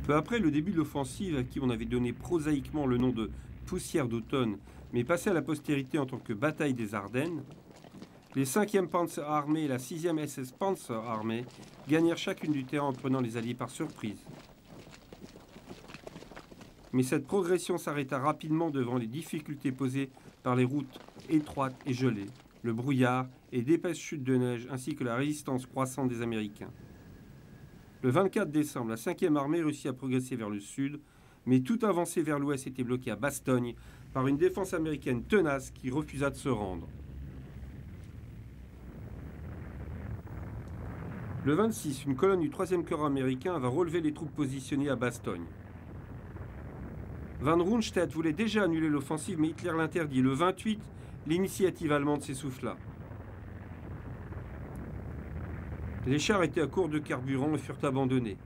Peu après le début de l'offensive, à qui on avait donné prosaïquement le nom de poussière d'automne, mais passé à la postérité en tant que bataille des Ardennes, les 5e Panzer Armee et la 6e SS Panzer Armee gagnèrent chacune du terrain en prenant les Alliés par surprise. Mais cette progression s'arrêta rapidement devant les difficultés posées par les routes étroites et gelées, le brouillard et d'épaisses chutes de neige ainsi que la résistance croissante des Américains. Le 24 décembre, la 5e armée réussit à progresser vers le sud, mais toute avancée vers l'ouest était bloquée à Bastogne par une défense américaine tenace qui refusa de se rendre. Le 26, une colonne du 3e corps américain va relever les troupes positionnées à Bastogne. Von Rundstedt voulait déjà annuler l'offensive, mais Hitler l'interdit. Le 28, l'initiative allemande s'essouffla. Les chars étaient à court de carburant et furent abandonnés.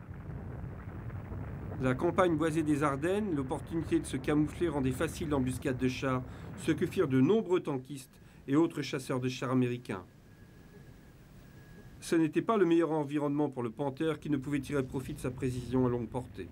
La campagne boisée des Ardennes, l'opportunité de se camoufler rendait facile l'embuscade de chars, ce que firent de nombreux tankistes et autres chasseurs de chars américains. Ce n'était pas le meilleur environnement pour le Panther qui ne pouvait tirer profit de sa précision à longue portée.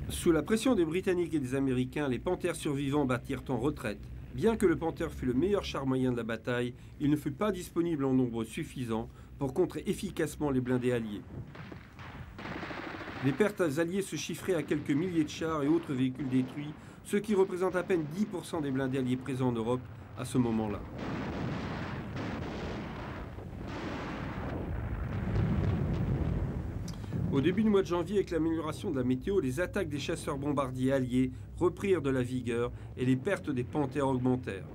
Sous la pression des Britanniques et des Américains, les Panthers survivants battirent en retraite. Bien que le Panther fût le meilleur char moyen de la bataille, il ne fut pas disponible en nombre suffisant pour contrer efficacement les blindés alliés. Les pertes alliées se chiffraient à quelques milliers de chars et autres véhicules détruits, ce qui représente à peine 10% des blindés alliés présents en Europe à ce moment-là. Au début du mois de janvier, avec l'amélioration de la météo, les attaques des chasseurs bombardiers alliés reprirent de la vigueur et les pertes des Panthers augmentèrent.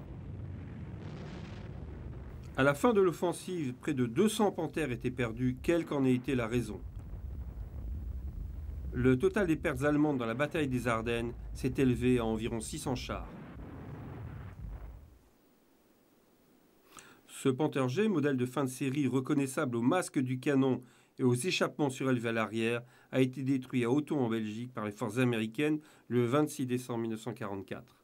À la fin de l'offensive, près de 200 Panthers étaient perdus, quelle qu'en ait été la raison. Le total des pertes allemandes dans la bataille des Ardennes s'est élevé à environ 600 chars. Ce Panther G, modèle de fin de série reconnaissable au masque du canon et aux échappements surélevés à l'arrière, a été détruit à Auton en Belgique par les forces américaines le 26 décembre 1944.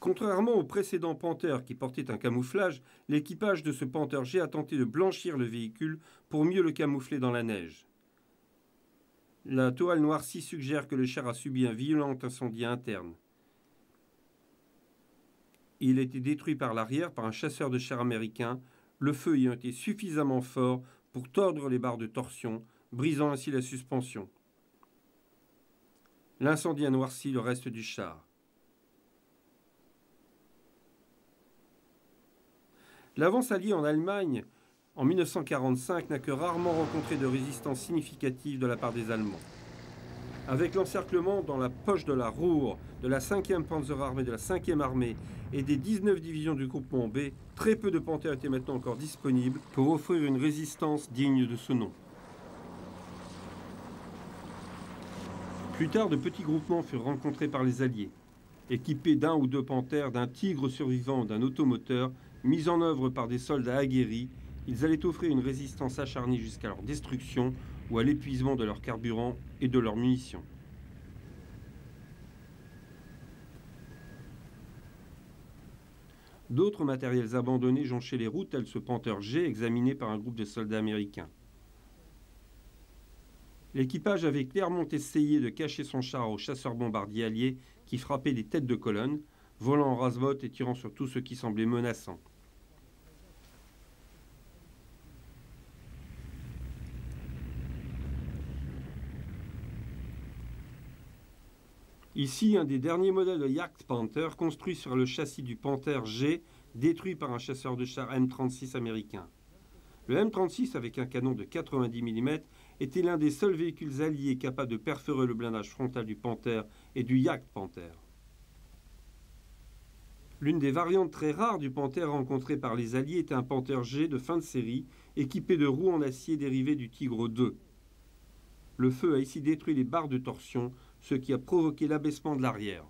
Contrairement au précédent Panther qui portait un camouflage, l'équipage de ce Panther G a tenté de blanchir le véhicule pour mieux le camoufler dans la neige. La toile noircie suggère que le char a subi un violent incendie interne. Il a été détruit par l'arrière par un chasseur de chars américain, le feu ayant été suffisamment fort pour tordre les barres de torsion, brisant ainsi la suspension. L'incendie a noirci le reste du char. L'avance alliée en Allemagne en 1945 n'a que rarement rencontré de résistance significative de la part des Allemands. Avec l'encerclement dans la poche de la Ruhr, de la 5e Panzerarmee, de la 5e armée et des 19 divisions du groupement B, très peu de Panthers étaient maintenant encore disponibles pour offrir une résistance digne de ce nom. Plus tard, de petits groupements furent rencontrés par les Alliés. Équipés d'un ou deux Panthers, d'un Tigre survivant ou d'un automoteur, mis en œuvre par des soldats aguerris, ils allaient offrir une résistance acharnée jusqu'à leur destruction ou à l'épuisement de leur carburant et de leurs munitions. D'autres matériels abandonnés jonchaient les routes, tels ce Panther G examiné par un groupe de soldats américains. L'équipage avait clairement essayé de cacher son char aux chasseurs bombardiers alliés qui frappaient des têtes de colonne, volant en rase-botte et tirant sur tout ce qui semblait menaçant. Ici, un des derniers modèles de Jagdpanther construit sur le châssis du Panther G, détruit par un chasseur de chars M36 américain. Le M36, avec un canon de 90 mm, était l'un des seuls véhicules alliés capables de perforer le blindage frontal du Panther et du Jagdpanther. L'une des variantes très rares du Panther rencontré par les Alliés était un Panther G de fin de série, équipé de roues en acier dérivées du Tigre II. Le feu a ici détruit les barres de torsion, ce qui a provoqué l'abaissement de l'arrière.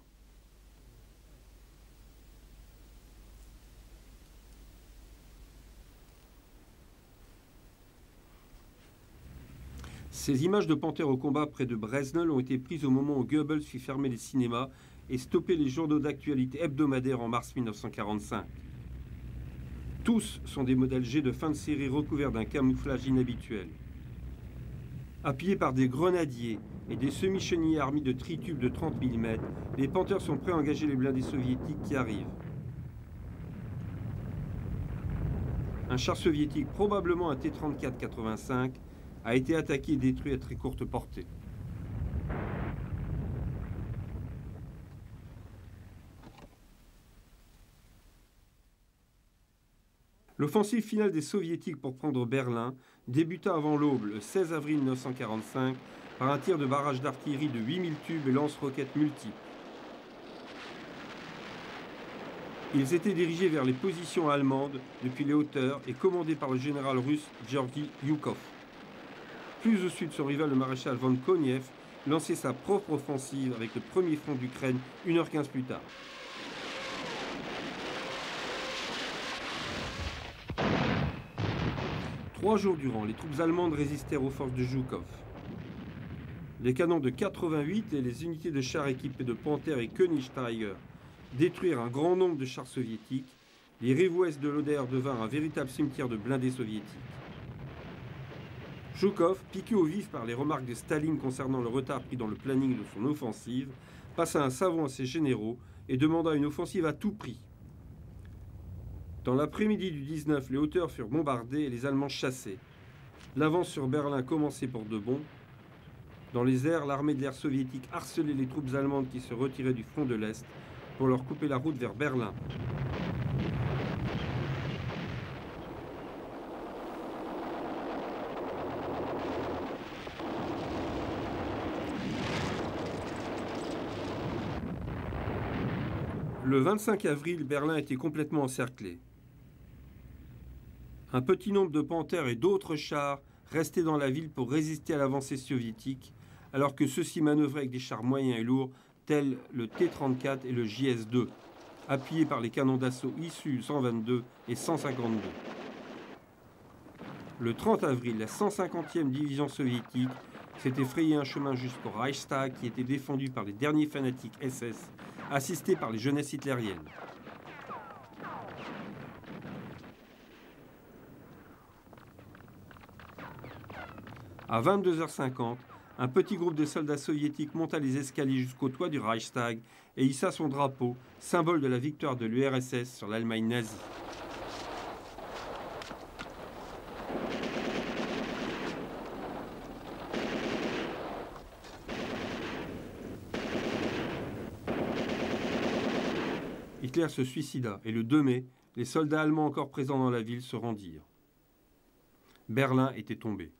Ces images de panthères au combat près de Bresnel ont été prises au moment où Goebbels fit fermer les cinémas et stopper les journaux d'actualité hebdomadaires en mars 1945. Tous sont des modèles G de fin de série recouverts d'un camouflage inhabituel. Appuyés par des grenadiers et des semi-chenillés armés de tritubes de 30 mm, les panthères sont prêts à engager les blindés soviétiques qui arrivent. Un char soviétique, probablement un T-34-85, a été attaqué et détruit à très courte portée. L'offensive finale des Soviétiques pour prendre Berlin débuta avant l'aube, le 16 avril 1945, par un tir de barrage d'artillerie de 8000 tubes et lance-roquettes multiples. Ils étaient dirigés vers les positions allemandes depuis les hauteurs et commandés par le général russe Georgi Yukov. Plus au sud, son rival, le maréchal von Konev, lançait sa propre offensive avec le premier front d'Ukraine 1h15 plus tard. Trois jours durant, les troupes allemandes résistèrent aux forces de Zhukov. Les canons de 88 et les unités de chars équipés de Panther et Königsteiger détruirent un grand nombre de chars soviétiques. Les rives ouest de l'Oder devinrent un véritable cimetière de blindés soviétiques. Zhukov, piqué au vif par les remarques de Staline concernant le retard pris dans le planning de son offensive, passa un savon à ses généraux et demanda une offensive à tout prix. Dans l'après-midi du 19, les hauteurs furent bombardées et les Allemands chassés. L'avance sur Berlin commençait pour de bon. Dans les airs, l'armée de l'air soviétique harcelait les troupes allemandes qui se retiraient du front de l'Est pour leur couper la route vers Berlin. Le 25 avril, Berlin était complètement encerclé. Un petit nombre de panthères et d'autres chars restaient dans la ville pour résister à l'avancée soviétique, alors que ceux-ci manœuvraient avec des chars moyens et lourds, tels le T-34 et le JS-2, appuyés par les canons d'assaut issus 122 et 152. Le 30 avril, la 150e division soviétique s'était frayé un chemin jusqu'au Reichstag qui était défendu par les derniers fanatiques SS, assistés par les jeunesses hitlériennes. À 22h50, un petit groupe de soldats soviétiques monta les escaliers jusqu'au toit du Reichstag et hissa son drapeau, symbole de la victoire de l'URSS sur l'Allemagne nazie. Hitler se suicida et le 2 mai, les soldats allemands encore présents dans la ville se rendirent. Berlin était tombé.